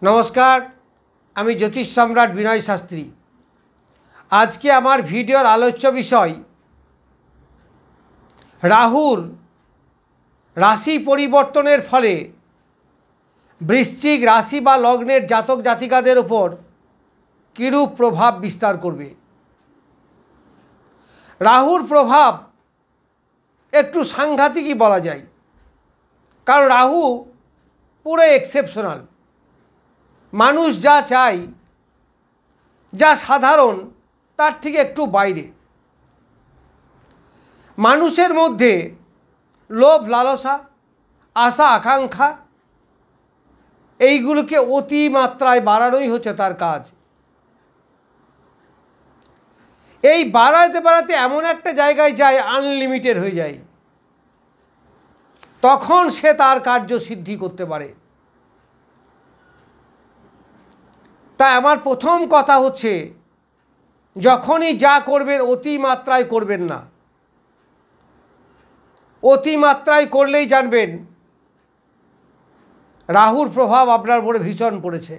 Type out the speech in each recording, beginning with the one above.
नमस्कार आमी ज्योतिष सम्राट विनय शास्त्री। आज के आमार भिडियोर आलोच्य विषय राहुर राशि परिवर्तनेर फले वृश्चिक राशि बा लग्नेर जातक जातिकादेर ओपर किरूप प्रभाव विस्तार करबे। राहुर प्रभाव एकटू सांघातिकई बला जाय, कारण राहु पुरो एक्सेपशनल। मानुष जा चाय जा साधारण तार थेके एकटू बाइरे। मानुषेर मध्य लोभ लालसा आशा आकांक्षा एइगुलोके अतिमात्राय बाड़ानोई होच्छे तार काज। এই বাড়াতে বাড়াতে এমন একটা জায়গায় যায় আনলিমিটেড হয়ে যায়, তখন সে তার কার্য সিদ্ধি করতে পারে। তাই আমার প্রথম কথা হচ্ছে, যখনই যা করবেন অতিমাত্রায় করবেন না। অতিমাত্রায় করলেই জানবেন রাহুর প্রভাব আপনার উপরে ভীষণ পড়েছে।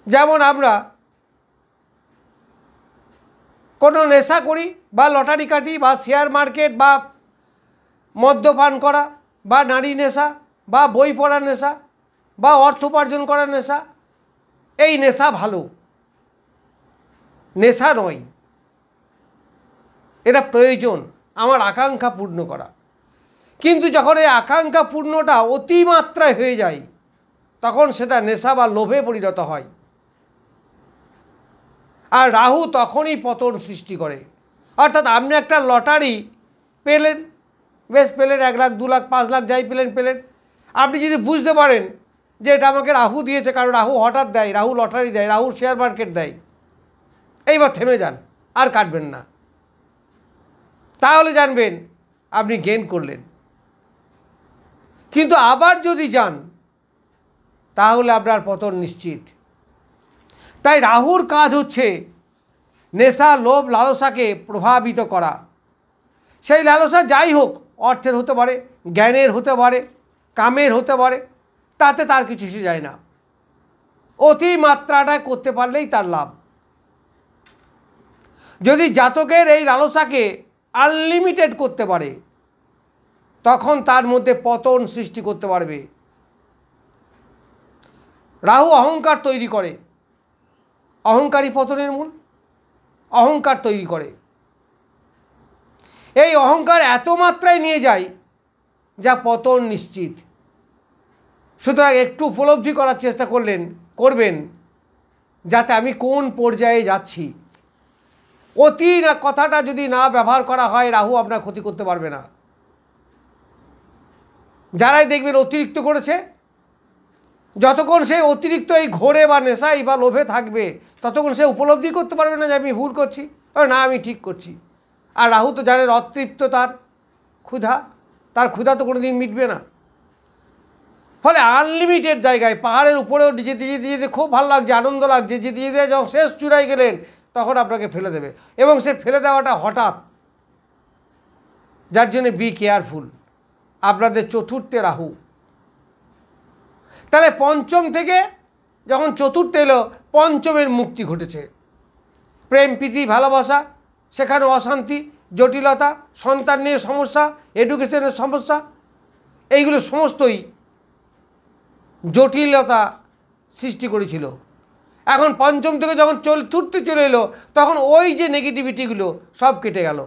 যেমন আমরা কোনো নেশা করি বা লটারি কাটি বা শেয়ার মার্কেট বা মদ্যপান করা বা নারী নেশা বা বই পড়ার নেশা বা অর্থ উপার্জন করার নেশা, এই নেশা ভালো, নেশা নয়, এটা প্রয়োজন আমার আকাঙ্ক্ষা পূর্ণ করা। কিন্তু যখন এই আকাঙ্ক্ষা পূর্ণটা অতিমাত্রায় হয়ে যায়, তখন সেটা নেশা বা লোভে পরিণত হয়। আর রাহু তখনই পতন সৃষ্টি করে। অর্থাৎ আপনি একটা লটারি পেলেন, বেশ পেলেন, 1 লাখ 2 লাখ 5 লাখ যাই পেলেন পেলেন, আপনি যদি বুঝতে পারেন যে এটা আমাকে রাহু দিয়েছে, কারণ রাহু হঠাৎ দেয়, রাহু লটারি দেয়, রাহু শেয়ার মার্কেট দেয়, এইবার থেমে যান, আর কাটবেন না। তাহলে জানবেন আপনি গেইন করলেন। কিন্তু আবার যদি যান তাহলে আপনার পতন নিশ্চিত। তাই রাহুর কাজ হচ্ছে নেশা লোভ লালসাকে প্রভাবিত করা। সেই লালসা যাই হোক, অর্থের হতে পারে, জ্ঞানের হতে পারে, কামের হতে পারে, তাতে তার কিছু এসে যায় না। অতিমাত্রাটা করতে পারলেই তার লাভ। যদি জাতকের এই লালসাকে আনলিমিটেড করতে পারে, তখন তার মধ্যে পতন সৃষ্টি করতে পারবে। রাহু অহংকার তৈরি করে, অহংকারী পতনের মূল। অহংকার তৈরি করে, এই অহংকার এত মাত্রায় নিয়ে যায় যা পতন নিশ্চিত। সুতরাং একটু উপলব্ধি করার চেষ্টা করবেন যাতে আমি কোন পর্যায়ে যাচ্ছি। অতি না কথাটা যদি না ব্যবহার করা হয়, রাহু আপনার ক্ষতি করতে পারবে না। যারাই দেখবেন অতিরিক্ত করেছে, যতক্ষণ সে অতিরিক্ত এই ঘোরে বা নেশাই বা লোভে থাকবে, ততক্ষণ সে উপলব্ধি করতে পারবে না যে আমি ভুল করছি, না আমি ঠিক করছি। আর রাহু তো জানেন অতৃপ্ত তার ক্ষুধা, তার ক্ষুধা তো কোনো দিন মিটবে না। ফলে আনলিমিটেড জায়গায় পাহাড়ের উপরেও যেতে যেতে যেতে খুব ভালো লাগছে, আনন্দ লাগছে, যেতে যেতে যখন শেষ চূড়ায় গেলেন তখন আপনাকে ফেলে দেবে, এবং সে ফেলে দেওয়াটা হঠাৎ। যার জন্য বি কেয়ারফুল। আপনাদের চতুর্থে রাহু, তাহলে পঞ্চম থেকে যখন চতুর্থে এলো, পঞ্চমের মুক্তি ঘটেছে। প্রেম প্রীতি ভালোবাসা, সেখানে অশান্তি জটিলতা, সন্তান নিয়ে সমস্যা, এডুকেশনের সমস্যা, এইগুলো সমস্তই জটিলতা সৃষ্টি করেছিল। এখন পঞ্চম থেকে যখন চতুর্থে চলে এলো, তখন ওই যে নেগেটিভিটিগুলো সব কেটে গেল।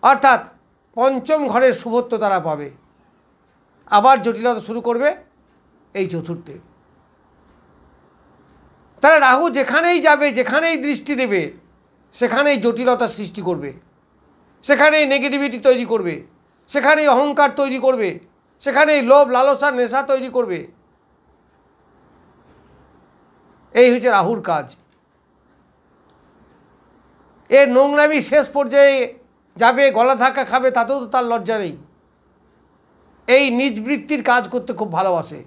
অর্থাৎ পঞ্চম ঘরের শুভত্ব তারা পাবে, আবার জটিলতা শুরু করবে এই চতুর্থে। তাহলে রাহু যেখানেই যাবে, যেখানেই দৃষ্টি দেবে, সেখানেই জটিলতা সৃষ্টি করবে, সেখানেই নেগেটিভিটি তৈরি করবে, সেখানেই অহংকার তৈরি করবে, সেখানেই লোভ লালসা নেশা তৈরি করবে। এই হচ্ছে রাহুর কাজ। এর নোংরামি শেষ পর্যায়ে যাবে, গলা ধাক্কা খাবে, তাতেও তো তার লজ্জা নেই। এই নিজ বৃত্তির কাজ করতে খুব ভালোবাসে,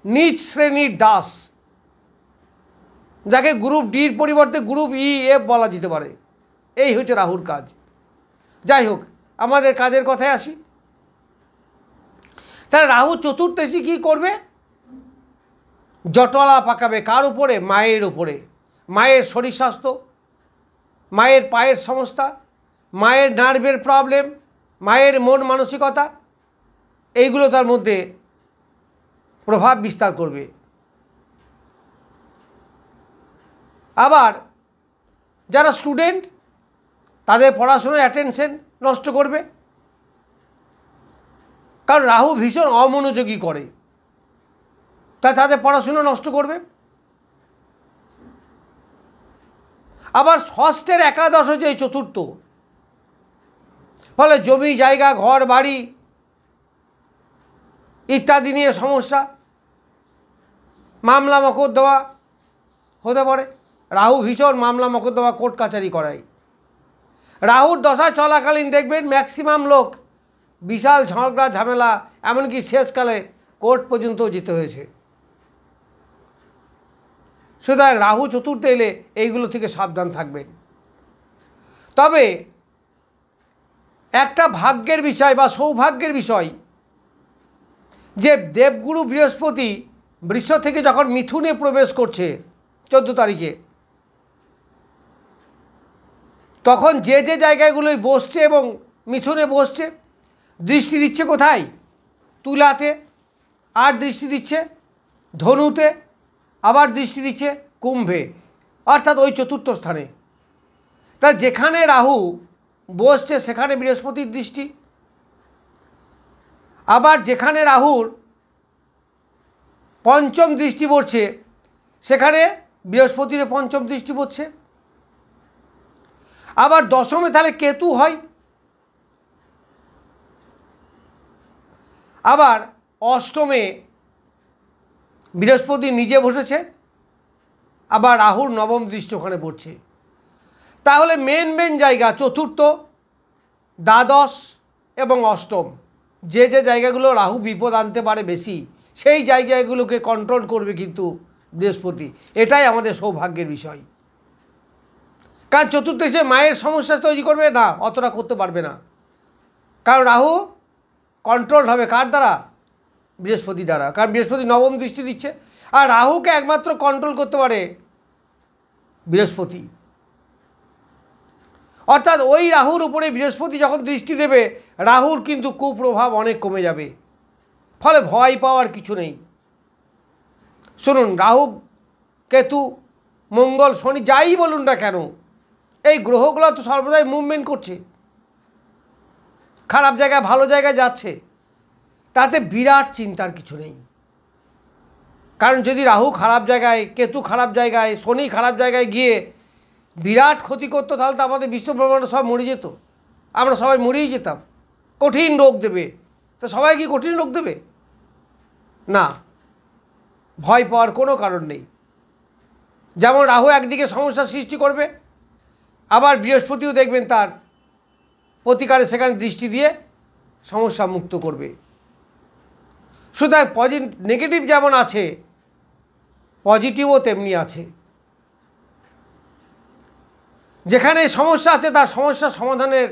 নিজ শ্রেণীর দাস, যাকে গ্রুপ ডির পরিবর্তে গ্রুপ ই এফ বলা যেতে পারে। এই হচ্ছে রাহুর কাজ। যাই হোক, আমাদের কাজের কথায় আসি। তাহলে রাহু চতুর্থ এসে কী করবে? জটলা পাকাবে কার উপরে? মায়ের উপরে। মায়ের শরীর স্বাস্থ্য, মায়ের পায়ের সমস্যা, মায়ের নার্ভের প্রবলেম, মায়ের মন মানসিকতা, এইগুলো তার মধ্যে প্রভাব বিস্তার করবে। আবার যারা স্টুডেন্ট তাদের পড়াশোনায় অ্যাটেনশন নষ্ট করবে, কারণ রাহু ভীষণ অমনোযোগী করে, তাই তাদের পড়াশুনো নষ্ট করবে। আবার ষষ্ঠের একাদশ হচ্ছে এই চতুর্থ, ফলে জমি জায়গা ঘর বাড়ি ইত্যাদি নিয়ে সমস্যা, মামলা মকদ্দমা হতে পারে। রাহু ভীষণ মামলা মকদ্দমা কোর্ট কাচারি করায়। রাহুর দশা চলাকালীন দেখবেন ম্যাক্সিমাম লোক বিশাল ঝগড়া ঝামেলা, এমনকি শেষকালে কোর্ট পর্যন্ত যেতে হয়েছে। সুতরাং রাহু চতুর্থে এলে এইগুলো থেকে সাবধান থাকবেন। তবে একটা ভাগ্যের বিষয় বা সৌভাগ্যের বিষয় যে দেবগুরু বৃহস্পতি বৃষ থেকে যখন মিথুনে প্রবেশ করছে 14 তারিখে, তখন যে যে জায়গাগুলোয় বসছে এবং মিথুনে বসছে, দৃষ্টি দিচ্ছে কোথায়? তুলাতে, আর দৃষ্টি দিচ্ছে ধনুতে, আবার দৃষ্টি দিচ্ছে কুম্ভে, অর্থাৎ ওই চতুর্থ স্থানে। তা যেখানে রাহু বসছে সেখানে বৃহস্পতির দৃষ্টি, আবার যেখানে রাহুর পঞ্চম দৃষ্টি পড়ছে সেখানে বৃহস্পতির পঞ্চম দৃষ্টি পড়ছে। আবার দশমে তাহলে কেতু হয়, আবার অষ্টমে বৃহস্পতি নিজে বসেছে, আবার রাহুর নবম দৃষ্টি ওখানে পড়ছে। তাহলে মেন জায়গা চতুর্থ, দ্বাদশ এবং অষ্টম, যে যে জায়গাগুলো রাহু বিপদ আনতে পারে বেশি, সেই জায়গাগুলোকে কন্ট্রোল করবে কিন্তু বৃহস্পতি। এটাই আমাদের সৌভাগ্যের বিষয়। কারণ চতুর্থে সে মায়ের সমস্যা তৈরি করবে না, অতটা করতে পারবে না, কারণ রাহু কন্ট্রোল হবে কার দ্বারা? বৃহস্পতি দ্বারা, কারণ বৃহস্পতি নবম দৃষ্টি দিচ্ছে। আর রাহুকে একমাত্র কন্ট্রোল করতে পারে বৃহস্পতি। অর্থাৎ ওই রাহুর উপরে বৃহস্পতি যখন দৃষ্টি দেবে, রাহুর কিন্তু কুপ্রভাব অনেক কমে যাবে, ফলে ভয় পাওয়ার কিছু নেই। শুনুন, রাহু কেতু মঙ্গল শনি যাই বলুন না কেন, এই গ্রহগুলো তো সর্বদাই মুভমেন্ট করছে, খারাপ জায়গায় ভালো জায়গায় যাচ্ছে, তাতে বিরাট চিন্তার কিছু নেই। কারণ যদি রাহু খারাপ জায়গায়, কেতু খারাপ জায়গায়, শনি খারাপ জায়গায় গিয়ে বিরাট ক্ষতি করতো, তাহলে তো আমাদের বিশ্বব্রহ্মাণ্ড সব মরে যেত, আমরা সবাই মরেই যেতাম। কঠিন রোগ দেবে, তো সবাই কি কঠিন রোগ দেবে? না, ভয় পাওয়ার কোনো কারণ নেই। যেমন রাহু একদিকে সমস্যার সৃষ্টি করবে, আবার বৃহস্পতিও দেখবেন তার প্রতিকারে সেখানে দৃষ্টি দিয়ে সমস্যা মুক্ত করবে। সুতরাং নেগেটিভ যেমন আছে, পজিটিভও তেমনি আছে। যেখানে সমস্যা আছে তার সমস্যা সমাধানের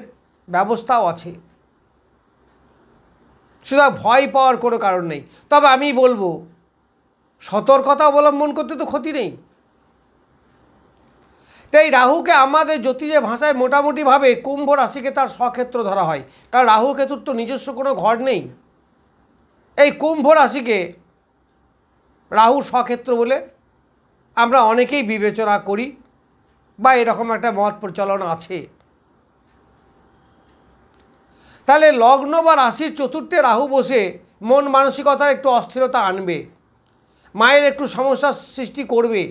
ব্যবস্থাও আছে। সুতরাং ভয় পাওয়ার কোনো কারণ নেই। তবে আমি বলবো, সতর্কতা অবলম্বন করতে তো ক্ষতি নেই। তাই রাহুকে আমাদের জ্যোতিষের ভাষায় মোটামুটিভাবে কুম্ভ রাশিকে তার স্বক্ষেত্র ধরা হয়, কারণ রাহু কেতুর তো নিজস্ব কোনো ঘর নেই। এই কুম্ভ রাশিকে রাহু স্বক্ষেত্র বলে আমরা অনেকেই বিবেচনা করি, বা এরকম একটা মত প্রচলন আছে। তাহলে লগ্ন বা রাশির চতুর্থে রাহু বসে মন মানসিকতার একটু অস্থিরতা আনবে, মায়ের একটু সমস্যার সৃষ্টি করবে,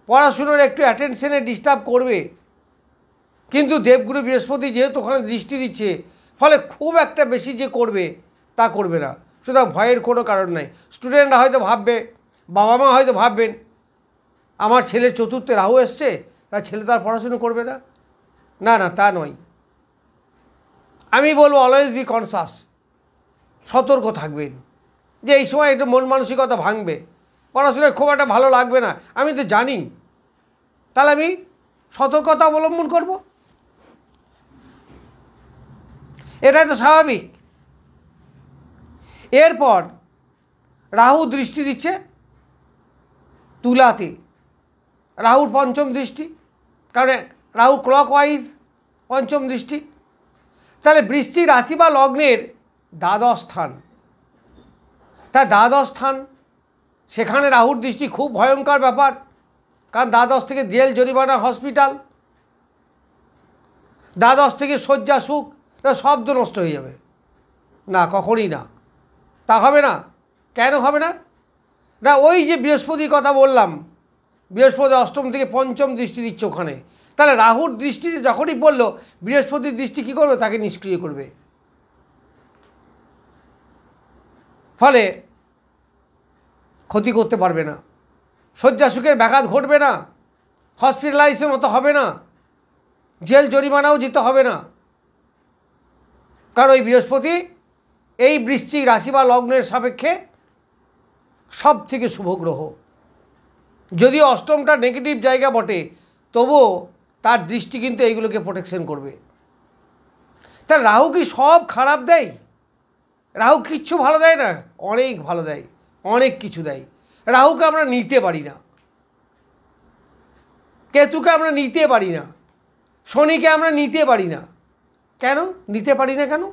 পড়াশুনোর একটু অ্যাটেনশনে ডিস্টার্ব করবে। কিন্তু দেবগুরু বৃহস্পতি যেহেতু ওখানে দৃষ্টি দিচ্ছে, ফলে খুব একটা বেশি যে করবে তা করবে না। সুতরাং ভয়ের কোনো কারণ নাই। স্টুডেন্টরা হয়তো ভাববে, বাবা মা হয়তো ভাববেন, আমার ছেলের চতুর্থে রাহু এসছে, তার ছেলে তার পড়াশুনো করবে না। না না, তা নয়। আমি বলবো অলওয়েজ বি কনসাস, সতর্ক থাকবেন যে এই সময় একটু মন মানসিকতা ভাঙবে, পড়াশোনায় খুব একটা ভালো লাগবে না, আমি তো জানি, তাহলে আমি সতর্কতা অবলম্বন করব, এটাই তো স্বাভাবিক। এরপর রাহু দৃষ্টি দিচ্ছে তুলাতে রাহুর পঞ্চম দৃষ্টি, কারণ রাহু ক্লকওয়াইজ পঞ্চম দৃষ্টি। তাহলে বৃশ্চিক রাশি বা লগ্নের দ্বাদশ স্থান, তা দ্বাদশ স্থান, সেখানে রাহুর দৃষ্টি খুব ভয়ঙ্কর ব্যাপার, কারণ দ্বাদশ থেকে জেল, জরিমানা, হসপিটাল, দ্বাদশ থেকে শয্যা সুখ, শব্দ নষ্ট হয়ে যাবে। না, কখনই না, তা হবে না। কেন হবে না? না, ওই যে বৃহস্পতির কথা বললাম, বৃহস্পতি অষ্টম থেকে পঞ্চম দৃষ্টি দিচ্ছে ওখানে, তাহলে রাহুর দৃষ্টিতে যখনই পড়লো, বৃহস্পতির দৃষ্টি কী করবে? তাকে নিষ্ক্রিয় করবে। ফলে ক্ষতি করতে পারবে না, শয্যা সুখের ব্যাঘাত ঘটবে না, হসপিটালাইজেশন হতে হবে না, জেল জরিমানাও যেতে হবে না, কারণ ওই বৃহস্পতি এই বৃশ্চিক রাশি বা লগ্নের সাপেক্ষে সব থেকে শুভ গ্রহ। যদিও অষ্টমটা নেগেটিভ জায়গা বটে, তবুও তার দৃষ্টি কিন্তু এইগুলোকে প্রোটেকশন করবে। তা রাহু কি সব খারাপ দেয়? রাহু কিচ্ছু ভালো দেয় না, অনেক ভালো দেয়, অনেক কিছু দেয়। রাহুকে আমরা নিতে পারি না, কেতুকে আমরা নিতে পারি না, শনিকে আমরা নিতে পারি না। কেন নিতে পারি না? কেন?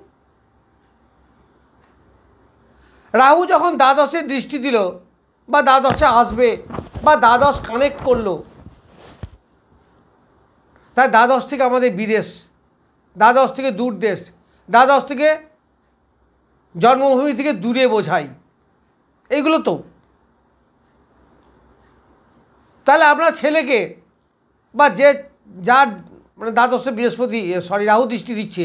রাহু যখন দ্বাদশে দৃষ্টি দিল, বা দ্বাদশে আসবে, বা দ্বাদশ কানেক্ট করলো, তাই দ্বাদশ থেকে আমাদের বিদেশ, দ্বাদশ থেকে দূর দেশ, দ্বাদশ থেকে জন্মভূমি থেকে দূরে বোঝাই, এইগুলো তো। তাহলে আপনার ছেলেকে বা যার মানে দ্বাদশে বৃহস্পতি রাহু দৃষ্টি দিচ্ছে,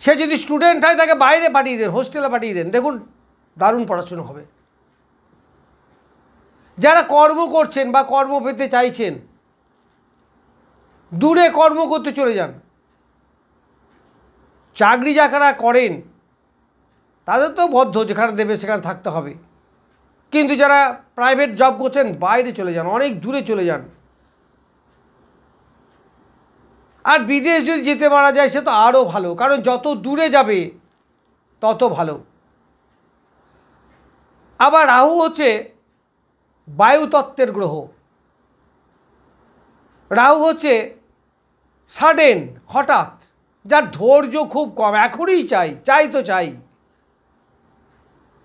সে যদি স্টুডেন্ট হয় তাকে বাইরে পাঠিয়ে দেন, হোস্টেলে পাঠিয়ে দেন, দেখুন দারুণ পড়াশুনো হবে। যারা কর্ম করছেন বা কর্ম পেতে চাইছেন, দূরে কর্ম করতে চলে যান। চাকরি যারা করেন তাদের তো বদ্ধ, যেখানে দেবে সেখানে থাকতে হবে, কিন্তু যারা প্রাইভেট জব করছেন বাইরে চলে যান, অনেক দূরে চলে যান। আর বিদেশ যদি যেতে পারা যায় সে তো আরও ভালো, কারণ যত দূরে যাবে তত ভালো। আবার রাহু হচ্ছে বায়ুতত্ত্বের গ্রহ, রাহু হচ্ছে সাডেন, হঠাৎ, যার ধৈর্য খুব কম, এখনই চাই তো চাই।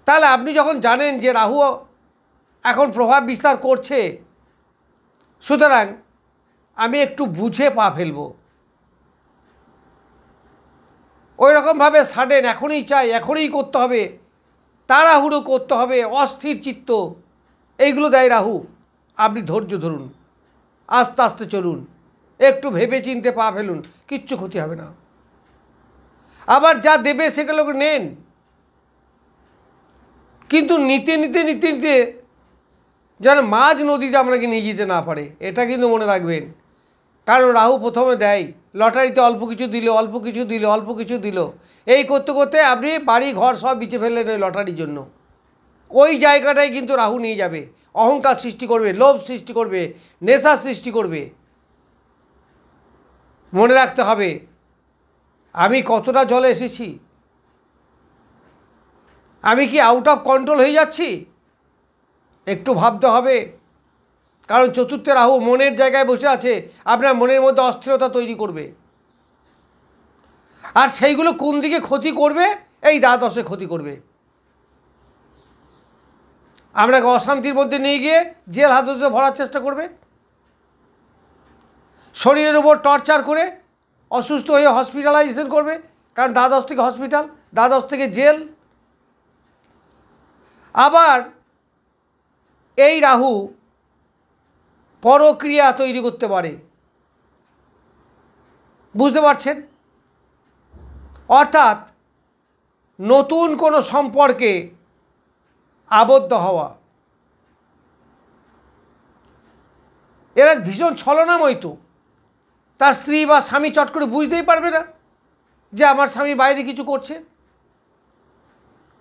তাহলে আপনি যখন জানেন যে রাহু এখন প্রভাব বিস্তার করছে, সুতরাং আমি একটু বুঝে পা ফেলব, ওই রকমভাবে সাডেন, এখনই চাই, এখনই করতে হবে, তাড়াহুড়ো করতে হবে, অস্থির চিত্ত, এইগুলো দেয় রাহু। আপনি ধৈর্য ধরুন, আস্তে আস্তে চলুন, একটু ভেবে চিনতে পা ফেলুন, কিচ্ছু ক্ষতি হবে না। আবার যা দেবে সেগুলোকে নেন, কিন্তু নিতে নিতে নিতে নিতে যেন মাঝ নদীতে আপনাকে নিয়ে যেতে না পারে, এটা কিন্তু মনে রাখবেন। কারণ রাহু প্রথমে দেয়, লটারিতে অল্প কিছু দিল, অল্প কিছু দিল, অল্প কিছু দিল, এই করতে করতে আপনি বাড়ি ঘর সব বিচে ফেললেন ওই লটারির জন্য। ওই জায়গাটাই কিন্তু রাহু নিয়ে যাবে, অহংকার সৃষ্টি করবে, লোভ সৃষ্টি করবে, নেশা সৃষ্টি করবে। মনে রাখতে হবে আমি কতটা জলে এসেছি, আমি কি আউট অফ কন্ট্রোল হয়ে যাচ্ছি, একটু ভাবতে হবে। কারণ চতুর্থে রাহু মনের জায়গায় বসে আছে, আপনার মনের মধ্যে অস্থিরতা তৈরি করবে। আর সেইগুলো কোন দিকে ক্ষতি করবে? এই দ্বাদশে ক্ষতি করবে, আপনাকে অশান্তির মধ্যে নিয়ে গিয়ে জেল হাজতে ভরার চেষ্টা করবে, শরীরের উপর টর্চার করে অসুস্থ হয়ে হসপিটালাইজেশন করবে, কারণ দ্বাদশ থেকে হসপিটাল, দ্বাদশ থেকে জেল। আবার এই রাহু পরক্রিয়া তৈরি করতে পারে, বুঝতে পারছেন? অর্থাৎ নতুন কোনো সম্পর্কে আবদ্ধ হওয়া। এরা ভীষণ ছলনাময়, তো তার স্ত্রী বা স্বামী চট করে বুঝতেই পারবে না যে আমার স্বামী বাইরে কিছু করছে,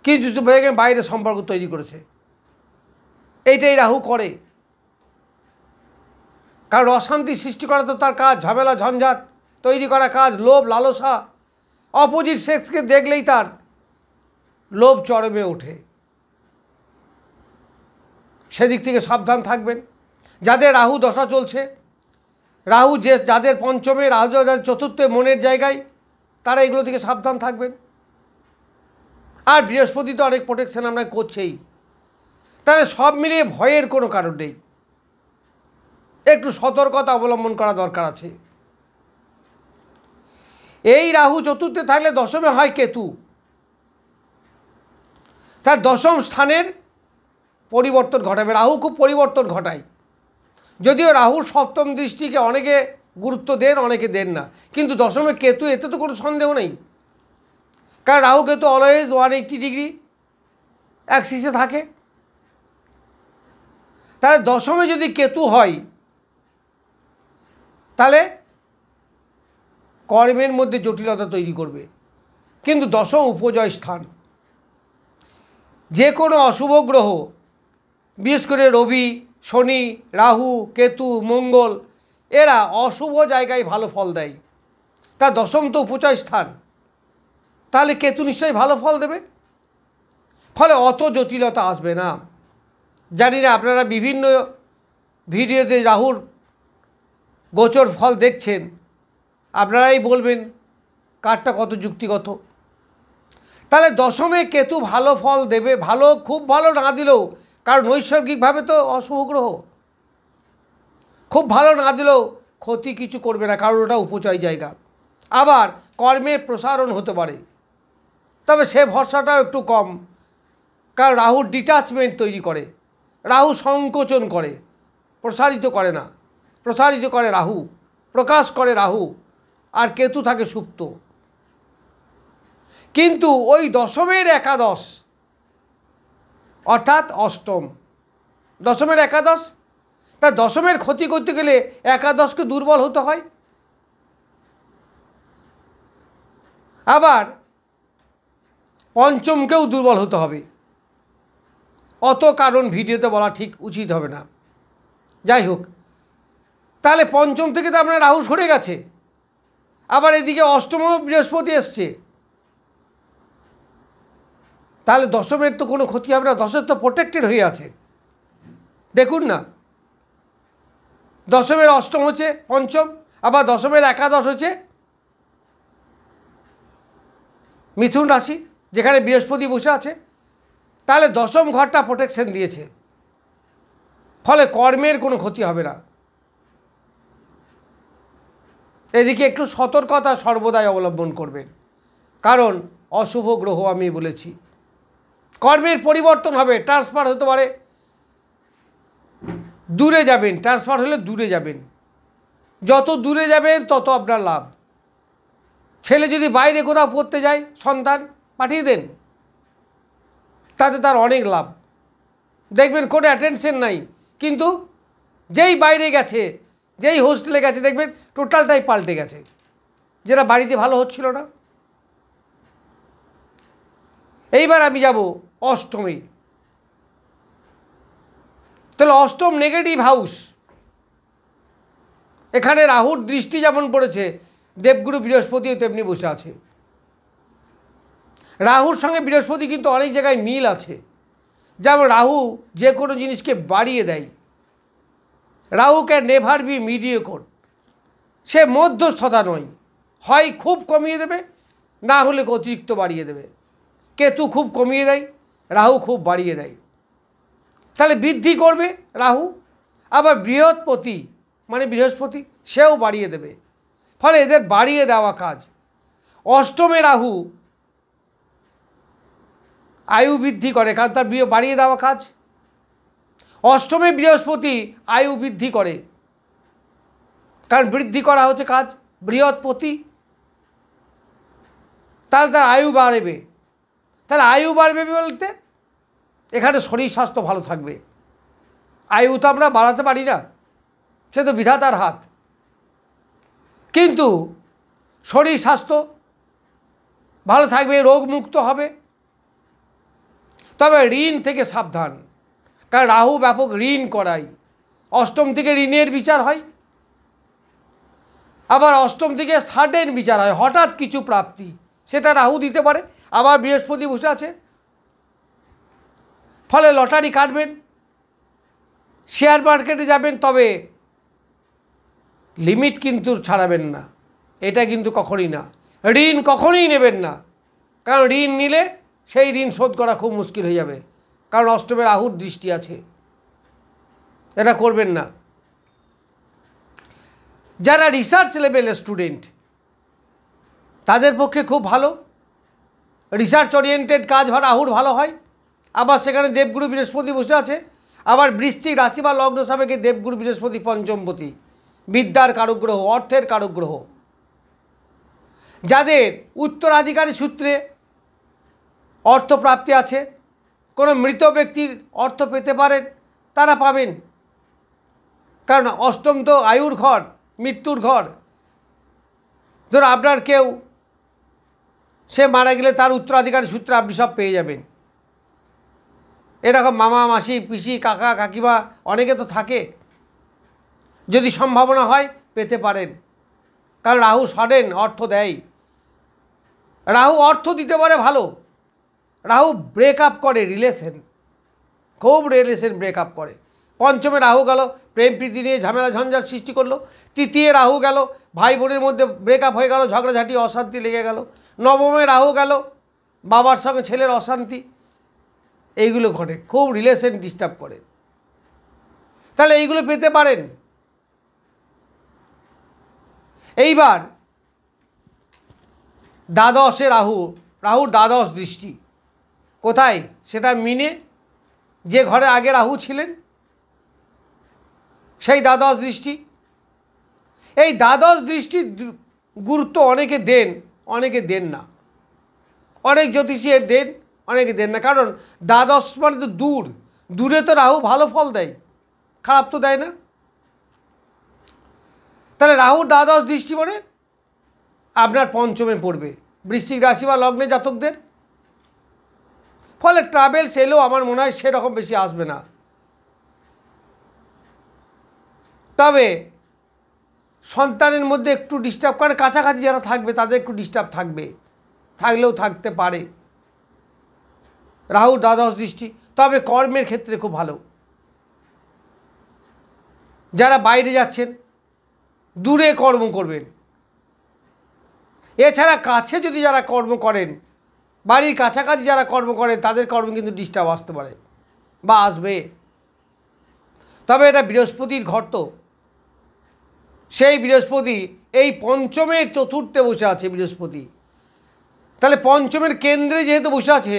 কিছু বাইরে সম্পর্ক তৈরি করেছে। এইটাই রাহু করে, কারণ অশান্তি সৃষ্টি করা তো তার কাজ, ঝামেলা ঝঞ্ঝাট তৈরি করা কাজ, লোভ লালসা, অপোজিট সেক্সকে দেখলেই তার লোভ চরমে ওঠে। সেদিক থেকে সাবধান থাকবেন। যাদের রাহু দশা চলছে, রাহু যাদের পঞ্চমে, রাহু যাদের চতুর্থে মনের জায়গায়, তারা এগুলো থেকে সাবধান থাকবেন। আর বৃহস্পতি তো অনেক প্রোটেকশন আমরা করছেই, তাহলে সব মিলিয়ে ভয়ের কোনো কারণ নেই, একটু সতর্কতা অবলম্বন করা দরকার আছে। এই রাহু চতুর্থে থাকলে দশমে হয় কেতু, তার দশম স্থানের পরিবর্তন ঘটাবে। রাহু খুব পরিবর্তন ঘটায়, যদিও রাহুর সপ্তম দৃষ্টিকে অনেকে গুরুত্ব দেন, অনেকে দেন না, কিন্তু দশমে কেতু, এতে তো কোনো সন্দেহ নেই, কারণ রাহু কেতু অলওয়েজ 180 ডিগ্রি অ্যাক্সিসে থাকে। তাহলে দশমে যদি কেতু হয়, তাহলে কর্মের মধ্যে জটিলতা তৈরি করবে। কিন্তু দশম উপজয় স্থান, যে কোনো অশুভ গ্রহ, বিশেষ করে রবি, শনি, রাহু, কেতু, মঙ্গল, এরা অশুভ জায়গায় ভালো ফল দেয়। তা দশম তো উপজয় স্থান, তাহলে কেতু নিশ্চয়ই ভালো ফল দেবে, ফলে অত জটিলতা আসবে না। জানি না আপনারা বিভিন্ন ভিডিওতে রাহুর গোচর ফল দেখছেন, আপনারাই বলবেন কারটা কত যুক্তিগত। তাহলে দশমে কেতু ভালো ফল দেবে, ভালো, খুব ভালো না দিলেও, কারণ নৈসর্গিকভাবে তো অশুভ গ্রহ, খুব ভালো না দিলেও ক্ষতি কিছু করবে না, কারণ ওটা উপচয় জায়গা। আবার কর্মে প্রসারণ হতে পারে, তবে সে ভরসাটাও একটু কম, কারণ রাহুর ডিটাচমেন্ট তৈরি করে, রাহু সংকোচন করে, প্রসারিত করে না। প্রসারিত করে রাহু, প্রকাশ করে রাহু, আর কেতু থাকে সুপ্ত। কিন্তু ওই দশমের একাদশ, অর্থাৎ অষ্টম, দশমের একাদশ, তা দশমের ক্ষতি করতে গেলে একাদশকে দুর্বল হতে হয়। আবার পঞ্চমকেও দুর্বল হতে হবে, অত কারণ ভিডিওতে বলা ঠিক উচিত হবে না। যাই হোক, তাহলে পঞ্চম থেকে তো আপনার রাহু সরে গেছে, আবার এদিকে অষ্টমও বৃহস্পতি এসছে, তাহলে দশমের তো কোনো ক্ষতি হবে না, দশের তো প্রোটেক্টেড হয়ে আছে। দেখুন না, দশমের অষ্টম হচ্ছে পঞ্চম, আবার দশমের একাদশ হচ্ছে মিথুন রাশি, যেখানে বৃহস্পতি বসে আছে, তাহলে দশম ঘরটা প্রোটেকশন দিয়েছে, ফলে কর্মের কোনো ক্ষতি হবে না। এদিকে একটু সতর্কতা সর্বদাই অবলম্বন করবেন, কারণ অশুভ গ্রহ আমি বলেছি। কর্মের পরিবর্তন হবে, ট্রান্সফার হতে পারে, দূরে যাবেন, ট্রান্সফার হলে দূরে যাবেন, যত দূরে যাবেন তত আপনার লাভ। ছেলে যদি বাইরে কোথাও পড়তে যায়, সন্তান পাঠিয়ে দেন, তাতে তার অনেক লাভ। দেখবেন কোনো অ্যাটেনশন নাই, কিন্তু যেই বাইরে গেছে, যেই হোস্টেলে গেছে, দেখবেন টোটালটাই পাল্টে গেছে, যেটা বাড়িতে ভালো হচ্ছিল না। এইবার আমি যাব অষ্টমে। তাহলে অষ্টম নেগেটিভ হাউস, এখানে রাহুর দৃষ্টি যেমন পড়েছে, দেবগুরু বৃহস্পতিও তেমনি বসে আছে। রাহুর সঙ্গে বৃহস্পতি কিন্তু অনেক জায়গায় মিল আছে, যেমন রাহু যে কোনো জিনিসকে বাড়িয়ে দেয়, Rahu can never be mediator, সে মধ্যস্থতা নয়, হয় খুব কমিয়ে দেবে, না হলে অতিরিক্ত বাড়িয়ে দেবে। কেতু খুব কমিয়ে দেয়, রাহু খুব বাড়িয়ে দেয়, তাহলে বৃদ্ধি করবে রাহু, আবার বৃহস্পতি মানে বৃহস্পতি সেও বাড়িয়ে দেবে, ফলে এদের বাড়িয়ে দেওয়া কাজ। অষ্টমে রাহু আয়ু বৃদ্ধি করে, কারণ তার বাড়িয়ে দেওয়া কাজ। অষ্টমে বৃহস্পতি আয়ু বৃদ্ধি করে, কারণ বৃদ্ধি করা হচ্ছে কাজ, বৃহস্পতি, তাহলে তার আয়ু বাড়বে। তাহলে আয়ু বাড়বে বলতে এখানে শরীর স্বাস্থ্য ভালো থাকবে। আয়ু তো আমরা বাড়াতে পারি না, সে তো বিধাতার হাত, কিন্তু শরীর স্বাস্থ্য ভালো থাকবে, রোগমুক্ত হবে। তবে ঋণ থেকে সাবধান, কারণ রাহু ব্যাপক ঋণ করায়। অষ্টম থেকে ঋণের বিচার হয়, আবার অষ্টম থেকে সাডেন বিচার হয়, হঠাৎ কিছু প্রাপ্তি, সেটা রাহু দিতে পারে। আবার বৃহস্পতি বসে আছে, ফলে লটারি কাটবেন, শেয়ার মার্কেটে যাবেন, তবে লিমিট কিন্তু ছাড়াবেন না, এটা কিন্তু কখনই না। ঋণ কখনই নেবেন না, কারণ ঋণ নিলে সেই ঋণ শোধ করা খুব মুশকিল হয়ে যাবে, কারণ অষ্টমে রাহুর দৃষ্টি আছে, এটা করবেন না। যারা রিসার্চ লেভেলের স্টুডেন্ট তাদের পক্ষে খুব ভালো, রিসার্চ ওরিয়েন্টেড কাজ রাহুর ভালো হয়। আবার সেখানে দেবগুরু বৃহস্পতি বসে আছে, আবার বৃশ্চিক রাশি বা লগ্ন সাপেক্ষে দেবগুরু বৃহস্পতি পঞ্চমপতি, বিদ্যার কারকগ্রহ, অর্থের কারকগ্রহ। যাদের উত্তরাধিকারী সূত্রে অর্থপ্রাপ্তি আছে, কোনো মৃত ব্যক্তির অর্থ পেতে পারেন, তারা পাবেন, কারণ অষ্টম তো আয়ুর ঘর, মৃত্যুর ঘর। ধরুন আপনার কেউ সে মারা গেলে তার উত্তরাধিকারী সূত্রে আপনি সব পেয়ে যাবেন। এরকম মামা মাসি পিসি কাকা কাকিমা অনেকে তো থাকে, যদি সম্ভাবনা হয় পেতে পারেন, কারণ রাহু সডেন অর্থ দেয়। রাহু অর্থ দিতে পারে ভালো, রাহু ব্রেকআপ করে রিলেশন, খুব রিলেশন ব্রেকআপ করে। পঞ্চমে রাহু গেল, প্রেম প্রীতি নিয়ে ঝামেলা ঝঞ্ঝাট সৃষ্টি করলো। তৃতীয় রাহু গেল, ভাই বোনের মধ্যে ব্রেকআপ হয়ে গেল, ঝগড়াঝাটি অশান্তি লেগে গেল। নবমে রাহু গেল, বাবার সঙ্গে ছেলের অশান্তি, এইগুলো ঘটে, খুব রিলেশন ডিস্টার্ব করে। তাহলে এইগুলো পেতে পারেন। এইবার দ্বাদশে রাহু, রাহুর দ্বাদশ দৃষ্টি কোথায়? সেটা মিনে, যে ঘরে আগে রাহু ছিলেন সেই দ্বাদশ দৃষ্টি। এই দ্বাদশ দৃষ্টির গুরুত্ব অনেকে দেন, অনেকে দেন না। অনেক জ্যোতিষী এর দেন, অনেকে দেন না, কারণ দ্বাদশ মানে তো দূর, দূরে তো রাহু ভালো ফল দেয়, খারাপ তো দেয় না। তাহলে রাহুর দ্বাদশ দৃষ্টি মানে আপনার পঞ্চমে পড়বে, বৃশ্চিক রাশি বা লগ্নে জাতকদের। ফলে ট্রাভেলস এলেও আমার মনে হয় সেরকম বেশি আসবে না। তবে সন্তানের মধ্যে একটু ডিস্টার্ব করে, কাছাকাছি যারা থাকবে তাদের একটু ডিস্টার্ব থাকবে, থাকলেও থাকতে পারে। রাহুর দ্বাদশ দৃষ্টি। তবে কর্মের ক্ষেত্রে খুব ভালো। যারা বাইরে যাচ্ছেন দূরে কর্ম করবেন। এছাড়া কাছে যদি যারা কর্ম করেন, বাড়ির কাছাকাছি যারা কর্ম করেন, তাদের কর্মে কিন্তু ডিস্টার্ব আসতে পারে বা আসবে। তবে এটা বৃহস্পতির ঘর, তো সেই বৃহস্পতি এই পঞ্চমের চতুর্থে বসে আছে বৃহস্পতি। তাহলে পঞ্চমের কেন্দ্রে যেহেতু বসে আছে,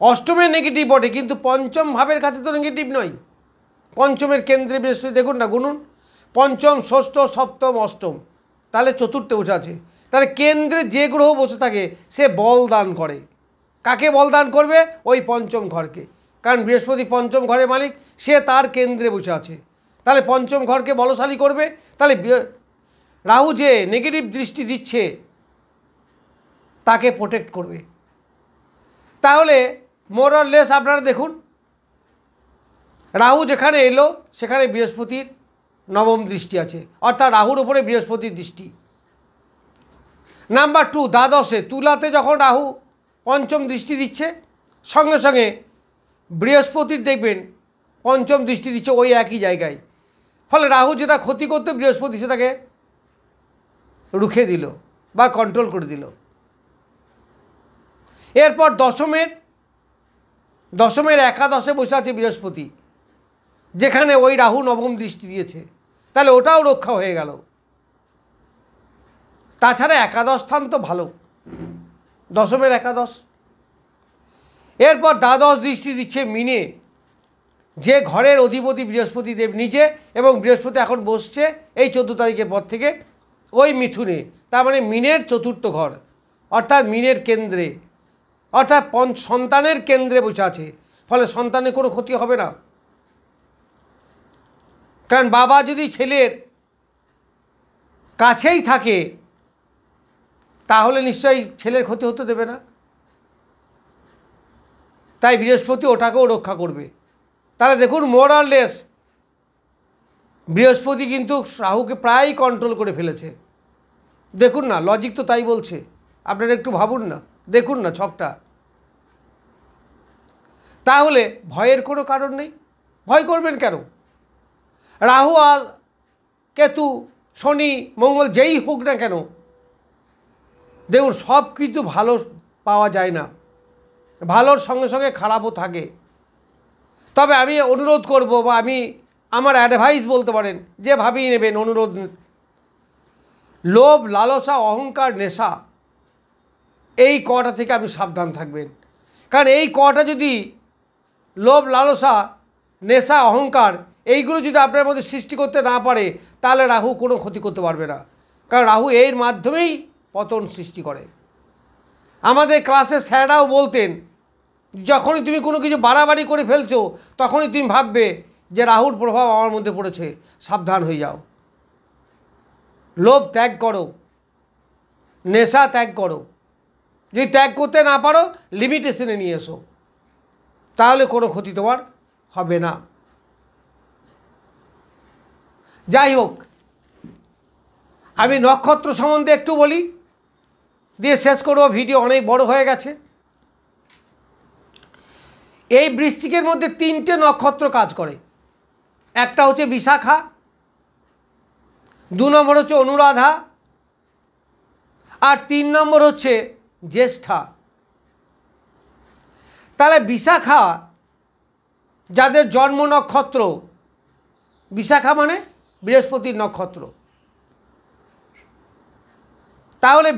অষ্টমের নেগেটিভ বটে, কিন্তু পঞ্চম ভাবের কাছে তো নেগেটিভ নয়। পঞ্চমের কেন্দ্রে বৃহস্পতি, দেখুন না, গুনুন, পঞ্চম ষষ্ঠ সপ্তম অষ্টম, তাহলে চতুর্থে বসে আছে। তাহলে কেন্দ্রে যে গ্রহ বসে থাকে সে বল দান করে। কাকে বল দান করবে? ওই পঞ্চম ঘরকে, কারণ বৃহস্পতি পঞ্চম ঘরের মালিক, সে তার কেন্দ্রে বসে আছে। তাহলে পঞ্চম ঘরকে বলশালী করবে। তাহলে রাহু যে নেগেটিভ দৃষ্টি দিচ্ছে তাকে প্রোটেক্ট করবে। তাহলে মোর অর লেস আপনারা দেখুন, রাহু যেখানে এলো সেখানে বৃহস্পতির নবম দৃষ্টি আছে, অর্থাৎ রাহুর উপরে বৃহস্পতির দৃষ্টি। নাম্বার 2, দ্বাদশে তুলাতে যখন রাহু পঞ্চম দৃষ্টি দিচ্ছে, সঙ্গে সঙ্গে বৃহস্পতির দেখবেন পঞ্চম দৃষ্টি দিচ্ছে ওই একই জায়গায়। ফলে রাহু যেটা ক্ষতি করতে, বৃহস্পতি সেটাকে রুখে দিল বা কন্ট্রোল করে দিল। এরপর দশমের একাদশে বসে আছে বৃহস্পতি, যেখানে ওই রাহু নবম দৃষ্টি দিয়েছে, তাহলে ওটাও রক্ষা হয়ে গেল। তাছাড়া একাদশ স্থান তো ভালো, দশমের একাদশ। এরপর দ্বাদশ দৃষ্টি দিচ্ছে মিনে, যে ঘরের অধিপতি বৃহস্পতি দেব নিজে, এবং বৃহস্পতি এখন বসছে এই 14 তারিখের পর থেকে ওই মিথুনে, তার মানে মিনের চতুর্থ ঘর, অর্থাৎ মিনের কেন্দ্রে, অর্থাৎ সন্তানের কেন্দ্রে বসে আছে। ফলে সন্তানের কোনো ক্ষতি হবে না, কারণ বাবা যদি ছেলের কাছেই থাকে তাহলে নিশ্চয়ই ছেলের ক্ষতি হতে দেবে না। তাই বৃহস্পতি ওটাকেও রক্ষা করবে। তাহলে দেখুন, মোর অর লেস বৃহস্পতি কিন্তু রাহুকে প্রায় কন্ট্রোল করে ফেলেছে। দেখুন না, লজিক তো তাই বলছে। আপনারা একটু ভাবুন না, দেখুন না ছকটা। তাহলে ভয়ের কোনো কারণ নেই। ভয় করবেন কেন? রাহু আর কেতু, শনি, মঙ্গল যেই হোক না কেন, দেখুন সব কিছু ভালো পাওয়া যায় না, ভালোর সঙ্গে সঙ্গে খারাপও থাকে। তবে আমি অনুরোধ করব, বা আমি আমার অ্যাডভাইস বলতে পারেন, যেভাবেই নেবেন অনুরোধ, লোভ, লালসা, অহংকার, নেশা, এই কটা থেকে আপনি সাবধান থাকবেন। কারণ এই কটা যদি, লোভ, লালসা, নেশা, অহংকার, এইগুলো যদি আপনার মধ্যে সৃষ্টি করতে না পারে, তাহলে রাহু কোনো ক্ষতি করতে পারবে না। কারণ রাহু এর মাধ্যমেই পতন সৃষ্টি করে। আমাদের ক্লাসে স্যাররাও বলতেন, যখনই তুমি কোনো কিছু বাড়াবাড়ি করে ফেলছো, তখনই তুমি ভাববে যে রাহুর প্রভাব আমার মধ্যে পড়েছে, সাবধান হয়ে যাও। লোভ ত্যাগ করো, নেশা ত্যাগ করো। যদি ত্যাগ করতে না পারো, লিমিটেশনে নিয়ে এসো, তাহলে কোনো ক্ষতি তোমার হবে না। যাই হোক, আমি নক্ষত্র সম্বন্ধে একটু বলি, দিয়ে শেষ করবো, ভিডিও অনেক বড় হয়ে গেছে। এই বৃশ্চিকের মধ্যে 3টে নক্ষত্র কাজ করে। একটা হচ্ছে বিশাখা, 2 নম্বর হচ্ছে অনুরাধা, আর 3 নম্বর হচ্ছে জ্যেষ্ঠা। তাহলে বিশাখা যাদের জন্ম নক্ষত্র, বিশাখা মানে বৃহস্পতির নক্ষত্র, তাহলে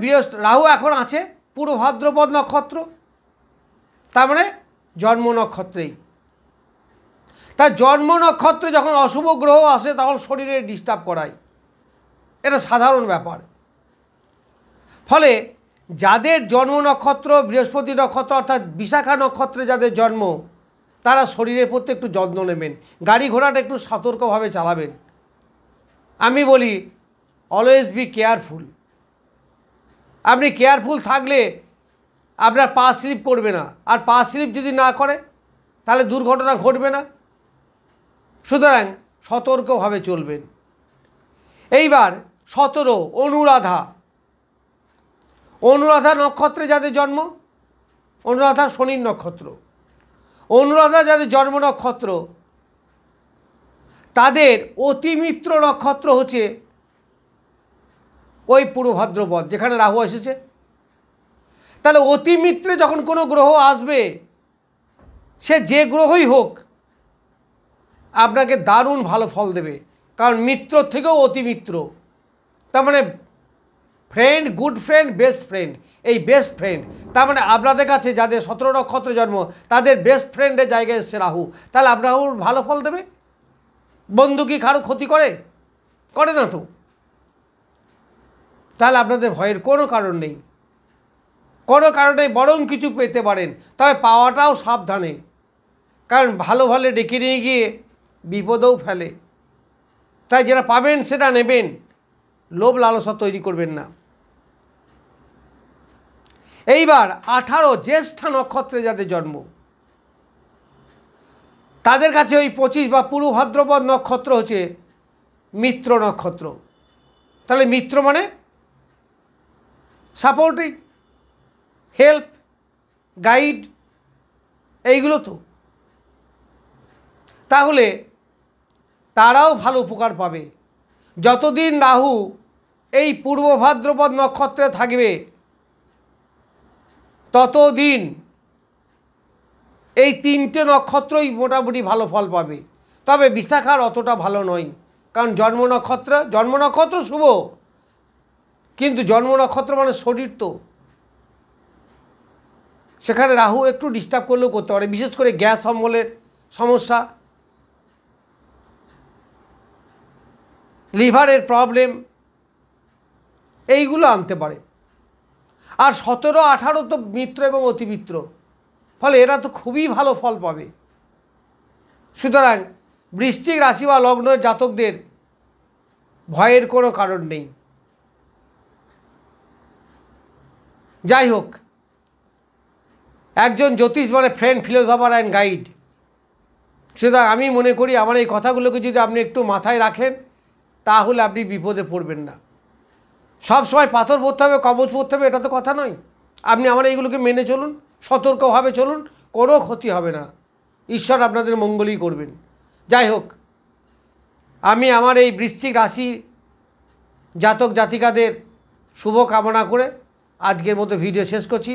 রাহু এখন আছে পূর্ব ভাদ্রপদ নক্ষত্র, তার মানে জন্ম নক্ষত্রেই। তার জন্ম নক্ষত্রে যখন অশুভ গ্রহ আসে, তখন শরীরে ডিস্টার্ব করায়, এটা সাধারণ ব্যাপার। ফলে যাদের জন্ম নক্ষত্র বৃহস্পতি নক্ষত্র, অর্থাৎ বিশাখা নক্ষত্রে যাদের জন্ম, তারা শরীরের প্রতি একটু যত্ন নেবেন, গাড়ি ঘোড়াটা একটু সতর্কভাবে চালাবেন। আমি বলি অলওয়েজ বি কেয়ারফুল। আপনি কেয়ারফুল থাকলে আপনার পা স্লিপ করবে না, আর পা স্লিপ যদি না করে তাহলে দুর্ঘটনা ঘটবে না। সুতরাং সতর্কভাবে চলবেন। এইবার 17 অনুরাধা। অনুরাধা নক্ষত্রে যাদের জন্ম, অনুরাধা শনির নক্ষত্র, অনুরাধা যাদের জন্ম নক্ষত্র, তাদের অতিমিত্র নক্ষত্র হচ্ছে ওই পূর্ব ভাদ্রপদ, যেখানে রাহু এসেছে। তাহলে অতিমিত্রে যখন কোনো গ্রহ আসবে, সে যে গ্রহই হোক, আপনাকে দারুণ ভালো ফল দেবে। কারণ মিত্র থেকেও অতিমিত্র, তার মানে friend, good friend, best friend. এই বেস্ট ফ্রেন্ড তার মানে আপনাদের কাছে যাদের 17 নক্ষত্র জন্ম, তাদের বেস্ট ফ্রেন্ডের জায়গায় এসছে রাহু, তাহলে আপনার ভালো ফল দেবে। বন্ধু কি কারো ক্ষতি করে? করে না তো। তাহলে আপনাদের ভয়ের কোনো কারণ নেই, কোনো কারণে, বরং কিছু পেতে পারেন, তবে পাওয়াটাও সাবধানে। কারণ ভালো ভালো ডেকে নিয়ে গিয়ে বিপদেও ফেলে। তাই যেটা পাবেন সেটা নেবেন, লোভ লালসা তৈরি করবেন না। এইবার 18 জ্যেষ্ঠা নক্ষত্রে যাদের জন্ম, তাদের কাছে ওই 25 বা পূর্ব ভাদ্রপদ নক্ষত্র হচ্ছে মিত্র নক্ষত্র। তাহলে মিত্র মানে সাপোর্টিং, হেল্প, গাইড, এইগুলো তো। তাহলে তারাও ভালো উপকার পাবে। যতদিন রাহু এই পূর্ব ভাদ্রপদ নক্ষত্রে থাকবে, ততদিন এই 3টে নক্ষত্রই মোটামুটি ভালো ফল পাবে। তবে বিশাখার অতটা ভালো নয়, কারণ জন্ম নক্ষত্র শুভ, কিন্তু জন্ম নক্ষত্র মানে শরীর, তো সেখানে রাহু একটু ডিস্টার্ব করলেও করতে পারে। বিশেষ করে গ্যাস অম্বলের সমস্যা, লিভারের প্রবলেম, এইগুলো আনতে পারে। আর 17, 18 তো মিত্র এবং অতিমিত্র, ফলে এরা তো খুবই ভালো ফল পাবে। সুতরাং বৃশ্চিক রাশি বা লগ্নের জাতকদের ভয়ের কোনো কারণ নেই। যাই হোক, একজন জ্যোতিষ মানে ফ্রেন্ড, ফিলোসফার অ্যান্ড গাইড। সুতরাং আমি মনে করি আমার এই কথাগুলোকে যদি আপনি একটু মাথায় রাখেন, তাহলে আপনি বিপদে পড়বেন না। সব সময় পাথর পড়তে হবে, কবচ পড়তে হবে, এটা তো কথা নয়। আপনি আমার এইগুলোকে মেনে চলুন, সতর্কভাবে চলুন, কোনো ক্ষতি হবে না। ঈশ্বর আপনাদের মঙ্গলই করবেন। যাই হোক, আমি আমার এই বৃশ্চিক রাশি জাতক জাতিকাদের শুভ কামনা করে আজকের মতো ভিডিও শেষ করছি।